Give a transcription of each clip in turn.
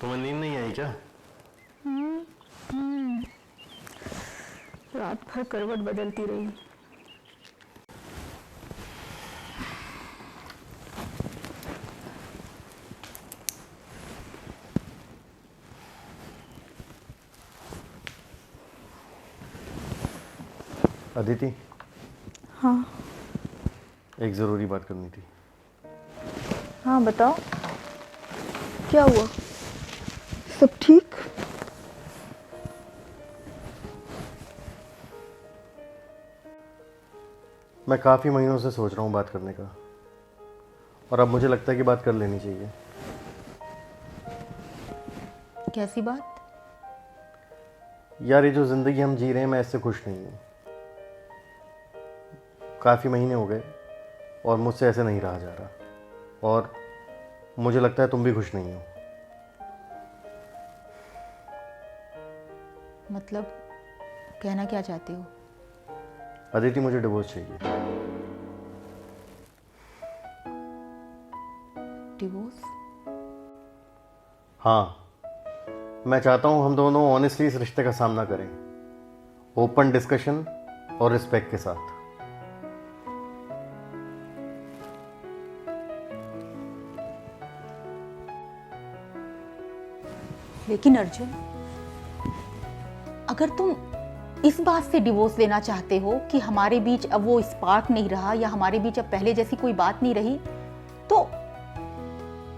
तुम्हें नींद नहीं आई क्या? रात भर करवट बदलती रही। अदिति, हाँ एक ज़रूरी बात करनी थी। हाँ बताओ, क्या हुआ? सब ठीक? मैं काफ़ी महीनों से सोच रहा हूँ बात करने का, और अब मुझे लगता है कि बात कर लेनी चाहिए। कैसी बात? यार, ये जो ज़िंदगी हम जी रहे हैं, मैं इससे खुश नहीं हूँ। काफ़ी महीने हो गए और मुझसे ऐसे नहीं रहा जा रहा, और मुझे लगता है तुम भी खुश नहीं हो। मतलब कहना क्या चाहते हो? अदिति, मुझे डिवोर्स चाहिए। डिवोर्स? हाँ, मैं चाहता हूँ हम दोनों ऑनेस्टली इस रिश्ते का सामना करें, ओपन डिस्कशन और रिस्पेक्ट के साथ। लेकिन अर्जुन, अगर तुम इस बात से डिवोर्स लेना चाहते हो कि हमारे बीच अब वो स्पार्क नहीं रहा या हमारे बीच अब पहले जैसी कोई बात नहीं रही, तो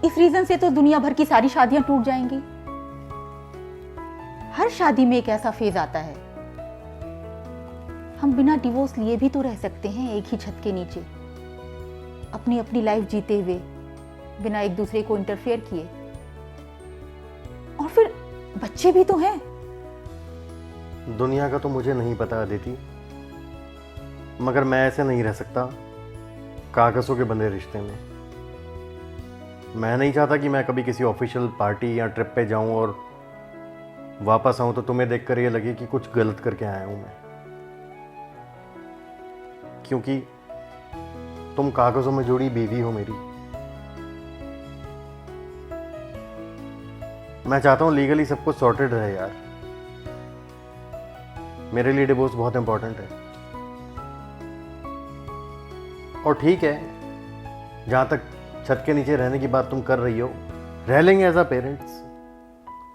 इस रीजन से तो दुनिया भर की सारी शादियां टूट जाएंगी। हर शादी में एक ऐसा फेज आता है। हम बिना डिवोर्स लिए भी तो रह सकते हैं एक ही छत के नीचे, अपनी अपनी लाइफ जीते हुए, बिना एक दूसरे को इंटरफेयर किए। और फिर बच्चे भी तो हैं। दुनिया का तो मुझे नहीं पता अदिति, मगर मैं ऐसे नहीं रह सकता कागज़ों के बंधे रिश्ते में। मैं नहीं चाहता कि मैं कभी किसी ऑफिशियल पार्टी या ट्रिप पे जाऊं और वापस आऊं तो तुम्हें देखकर ये लगे कि कुछ गलत करके आया हूं मैं, क्योंकि तुम कागज़ों में जुड़ी बीवी हो मेरी। मैं चाहता हूं लीगली सब कुछ सॉर्टेड रहे यार। मेरे लिए डिवोर्स बहुत इंपॉर्टेंट है। और ठीक है, जहां तक छत के नीचे रहने की बात तुम कर रही हो, रह लेंगे एज अ पेरेंट्स,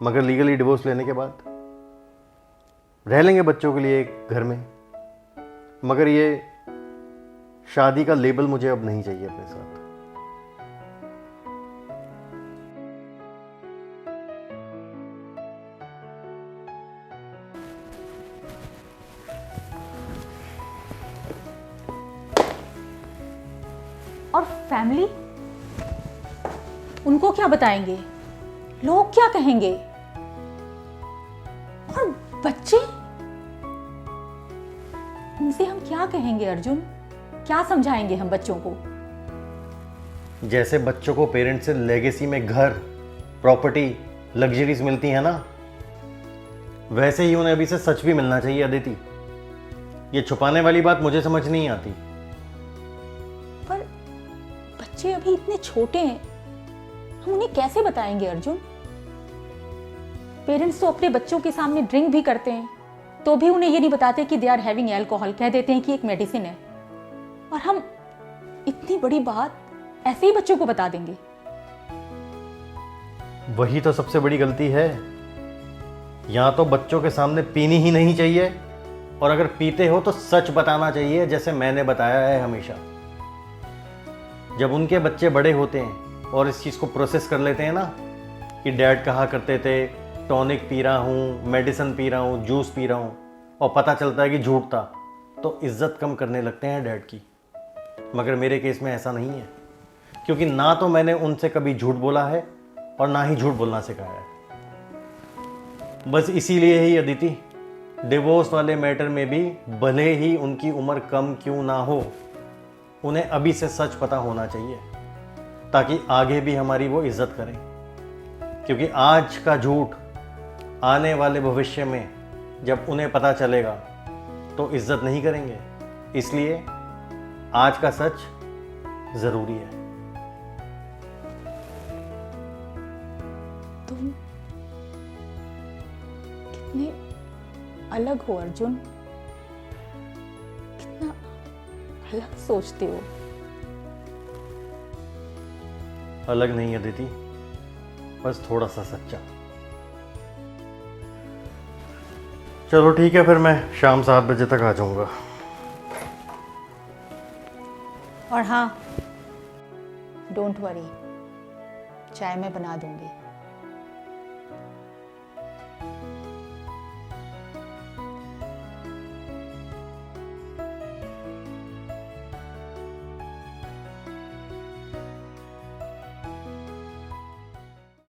मगर लीगली डिवोर्स लेने के बाद रह लेंगे बच्चों के लिए एक घर में। मगर ये शादी का लेबल मुझे अब नहीं चाहिए अपने साथ। और फैमिली, उनको क्या बताएंगे? लोग क्या कहेंगे? और बच्चे, उनसे हम क्या कहेंगे अर्जुन? क्या समझाएंगे हम बच्चों को? जैसे बच्चों को पेरेंट्स से लेगेसी में घर, प्रॉपर्टी, लग्जरीज मिलती है ना, वैसे ही उन्हें अभी से सच भी मिलना चाहिए अदिति। ये छुपाने वाली बात मुझे समझ नहीं आती। पर बच्चे अभी इतने छोटे हैं, हम उन्हें कैसे बताएंगे अर्जुन? पेरेंट्स तो अपने बच्चों के सामने ड्रिंक भी करते हैं, तो भी उन्हें ये नहीं बताते कि दे आर हैविंग एल्कोहल, कह देते हैं कि एक मेडिसिन है। और हम इतनी बड़ी बात ऐसे ही बच्चों को बता देंगे? वही तो सबसे बड़ी गलती है। या तो बच्चों के सामने पीनी ही नहीं चाहिए, और अगर पीते हो तो सच बताना चाहिए, जैसे मैंने बताया है हमेशा। जब उनके बच्चे बड़े होते हैं और इस चीज़ को प्रोसेस कर लेते हैं ना, कि डैड कहा करते थे टॉनिक पी रहा हूँ, मेडिसिन पी रहा हूँ, जूस पी रहा हूँ, और पता चलता है कि झूठ था, तो इज्जत कम करने लगते हैं डैड की। मगर मेरे केस में ऐसा नहीं है, क्योंकि ना तो मैंने उनसे कभी झूठ बोला है और ना ही झूठ बोलना सिखाया है। बस इसीलिए ही अदिति, डिवोर्स वाले मैटर में भी भले ही उनकी उम्र कम क्यों ना हो, उन्हें अभी से सच पता होना चाहिए, ताकि आगे भी हमारी वो इज्जत करें। क्योंकि आज का झूठ आने वाले भविष्य में जब उन्हें पता चलेगा तो इज्जत नहीं करेंगे। इसलिए आज का सच जरूरी है। तुम अलग हो अर्जुन, कितना अलग सोचते हो। अलग नहीं है दीदी, बस थोड़ा सा सच्चा। चलो ठीक है, फिर मैं शाम 7 बजे तक आ जाऊंगा। और हाँ, डोंट वरी, चाय मैं बना दूंगी।